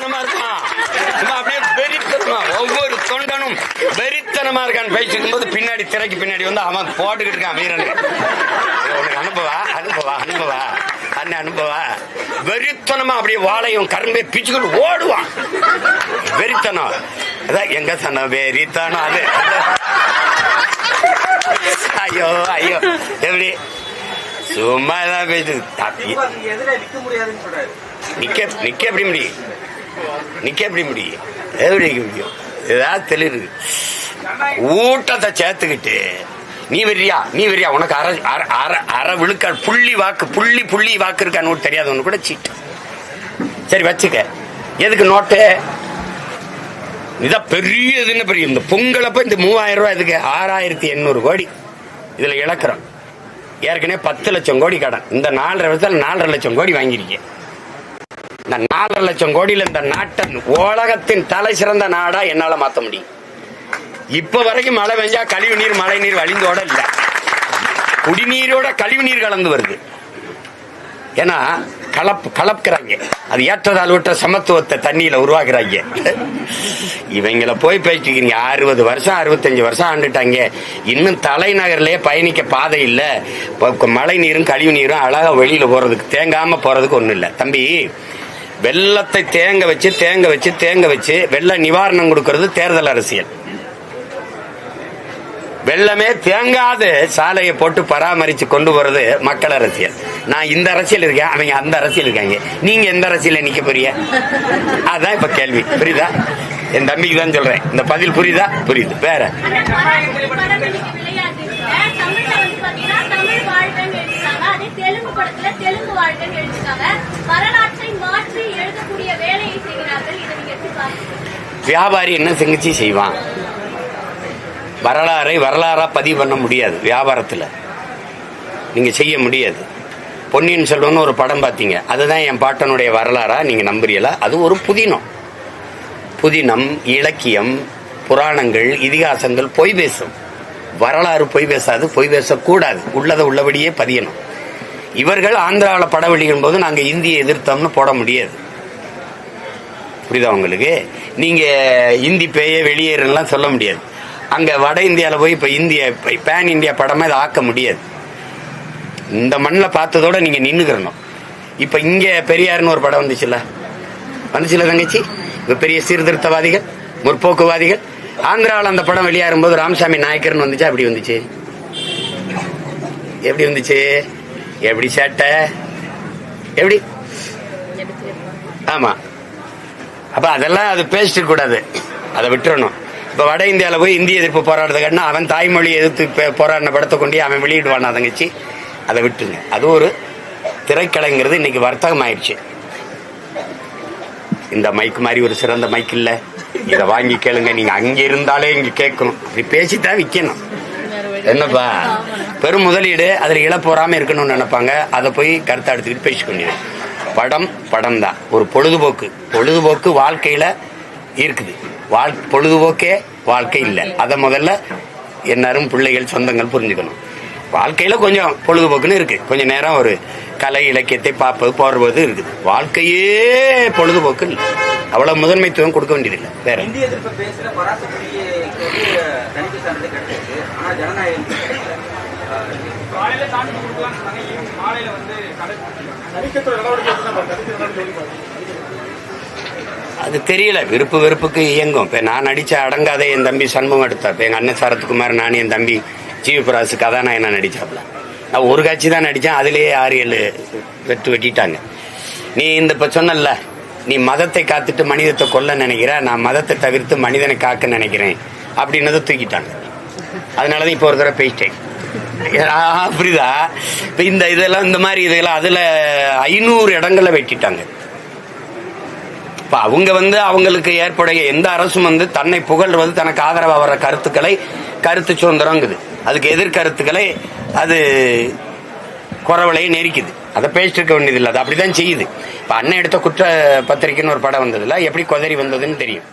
வெறித்தனமா இருக்கான், அப்படியே வெறித்தனமா ஒவ்வொரு தொண்டனும் வெறித்தனமா இருக்கான்னு பேசிக்கும் போது பின்னாடி திரைக்கு பின்னாடி வந்து அவன் போட்டுக்கிட்டு இருக்கான் வீரன். உனக்கு அனுபவா அனுபவா அனுபவா அண்ணன் அனுபவா வெறித்தனமா அப்படியே வாழையும் கரும்பே பிச்சுக்கிட்டு ஓடுவான். வெறித்தனம் அதான் எங்க சொன்ன வெறித்தனம் அது. ஐயோ ஐயோ எப்படி சும்மா தான் பேசுது. நிக்க எப்படி முடியும், நிக்க எப்படி முடியும், எப்படி நிக்க முடியும்? ஏதாவது தெளிவு ஊட்டத்தை சேர்த்துக்கிட்டு நீ வெறியா உனக்கு அரை விழுக்க புள்ளி வாக்கு இருக்கான்னு தெரியாதவனு கூட சீட்டு. சரி வச்சுக்க, எதுக்கு நோட்டு? இதான் பெரியதுன்னு பெரிய. இந்த பொங்கலப்ப இந்த 3000 ரூபாய் இதுக்கு 6800 கோடி இதுல இழக்கிறோம். ஏற்கனவே 10 லட்சம் கோடி கடன். இந்த 4.5 வருஷத்துல 4.5 லட்சம் கோடி வாங்கிருக்கேன். இந்த 4.5 லட்சம் கோடியில இந்த நாட்டை உலகத்தின் தலை சிறந்த நாடா என்னால மாத்த முடியும். இப்ப வரைக்கும் மழை பெஞ்சா கழிவு நீர் மழை நீர் வழிந்தோட இல்ல, குடிநீரோட கழிவு நீர் கலந்து வருது. ஏன்னா கலப்புறாங்க, அது ஏற்றதாழ்வற்ற சமத்துவத்தை தண்ணியில உருவாக்குறாங்க. இவங்களை போய் பேசிக்கிறீங்க. 60 வருஷம் 65 வருஷம் ஆண்டுட்டாங்க, இன்னும் தலைநகர்லயே பயணிக்க பாதை இல்ல. மழை நீரும் கழிவு நீரும் அழகா வெளியில போறதுக்கு, தேங்காம போறதுக்கு ஒண்ணும் இல்ல. தம்பி, வெள்ளத்தை தேங்க வச்சு வெள்ள நிவாரணம் கொடுக்கறது தேர்தல் அரசியல். வெள்ளமே தேங்காது சாலையை போட்டு பராமரிச்சு கொண்டு போறது மக்கள் அரசியல். நான் இந்த அரசியல் இருக்கேன், அவங்க அந்த அரசியல் இருக்காங்க. நீங்க எந்த அரசியல நிக்க போறீங்க? அதான் இப்ப கேள்வி. புரியுதா? என் தம்பிக்கு தான் சொல்றேன். இந்த பதில் புரியுதா? புரியுது. வேற வியாபாரி என்ன செஞ்சு செய்வான்? வரலாறா பதிவு பண்ண முடியாது. வியாபாரத்தில் நீங்க செய்ய முடியாது. பொன்னியின் செல்வன் ஒரு படம் பார்த்தீங்க, அதுதான் என் பாட்டனுடைய வரலாறா நீங்க நம்புறீங்களா? அது ஒரு புதினம், இலக்கியம், புராணங்கள், இதிகாசங்கள் பொய் பேசும். வரலாறு பொய் பேசாது, பொய் பேசக்கூடாது. உள்ளதை உள்ளபடியே பதியணும். இவர்கள் ஆந்திராவில் படம் வெளியிடும் போது நாங்க இந்தியை எதிர்த்தோம்னு போட முடியாது. புரியுதா உங்களுக்கு? நீங்க இந்தி பேய வெளியேறலாம் சொல்ல முடியாது. அங்க வட இந்தியாவில் போய் இப்ப பேன் இந்தியா படமா இதை ஆக்க முடியாது. இந்த மண்ணில் பார்த்ததோட நீங்க நின்னுக்கிறணும். இப்ப இங்க பெரியார்னு ஒரு படம் வந்துச்சுல தங்கச்சி. இப்ப பெரிய சீர்திருத்தவாதிகள், முற்போக்குவாதிகள். ஆந்திராவில் அந்த படம் வெளியாகும் போது ராமசாமி நாயக்கர்னு வந்துச்சா? அப்படி வந்துச்சு. எப்படி வந்துச்சு? எப்படி சேட்டை? எப்படி? ஆமா. அப்ப அதெல்லாம் அது பேசிட்டு கூடாது, அதை விட்டுறணும். இப்ப வட இந்தியாவில் போய் இந்திய எதிர்ப்பு போராடுறதுக்கான அவன் தாய்மொழி எதிர்த்து போராடின படத்தை கொண்டு அவன் வெளியிடுவானா தங்கச்சி? அதை விட்டுங்க. அது ஒரு திரைக்கலைங்கிறது இன்னைக்கு வர்த்தகம் ஆயிடுச்சு. இந்த மைக் மாதிரி ஒரு சிறந்த மைக் இல்ல, இதை வாங்கி கேளுங்க. நீங்க அங்க இருந்தாலே இங்க கேட்கணும். இப்படி பேசித்தான் விற்கணும். என்னப்பா பெரும் முதலீடு, அதுல இழப்போறாம இருக்கணும்னு நினைப்பாங்க. அதை போய் கருத்தை எடுத்துக்கிட்டு பேசிக்கொண்டு படம் தான் ஒரு பொழுதுபோக்கு வாழ்க்கையில இருக்குது. பொழுதுபோக்கே வாழ்க்கை இல்லை. அதை முதல்ல எல்லாரும் பிள்ளைகள் சொந்தங்கள் புரிஞ்சுக்கணும். வாழ்க்கையில கொஞ்சம் பொழுதுபோக்குன்னு இருக்கு, கொஞ்ச நேரம் ஒரு கலை இலக்கியத்தை பார்ப்பது போறது இருக்குது. வாழ்க்கையே பொழுதுபோக்கு இல்லை. அவ்வளவு முதன்மைத்துவம் கொடுக்க வேண்டியதில்லை. வேற அது தெரியல. வெறுப்புக்கு இயங்கும். இப்ப நான் நடிச்ச அடங்காத என் தம்பி சண்முகம் எடுத்தா, எங்க அண்ணன் சரத்குமார், நான் என் தம்பி ஜீவபிராசு கதாநாயகனா நடிச்சாப்ல. நான் ஒரு காட்சி தான் நடிச்சேன், அதுலயே 6-7 வெட்டிட்டாங்க. நீ இப்ப சொன்னல, நீ மதத்தை காத்துட்டு மனிதத்தை கொல்ல நினைக்கிற, நான் மதத்தை தவிர்த்து மனிதனை காக்க நினைக்கிறேன் அப்படின்னதை தூக்கிட்டாங்க. அதனாலதான் இப்ப ஒரு தடவை பேசிட்டேன். புரியுதா? இப்ப இதெல்லாம் இந்த மாதிரி இதெல்லாம் அதுல 500 இடங்கள்ல வெட்டிட்டாங்க. இப்ப அவங்க அவங்களுக்கு ஏற்படைய எந்த அரசும் தன்னை புகழ்வது, தனக்கு ஆதரவா வர்ற கருத்து சுதந்திரங்குது. அதுக்கு எதிர்கருத்துக்களை அது குறவலையை நெரிக்குது. அதை பேசிட்டு இருக்க வேண்டியது இல்லை. அது அப்படிதான் செய்யுது. இப்ப அண்ணன் எடுத்த குற்ற பத்திரிக்கைன்னு ஒரு படம் வந்ததுல எப்படி கொதறி வந்ததுன்னு தெரியும்.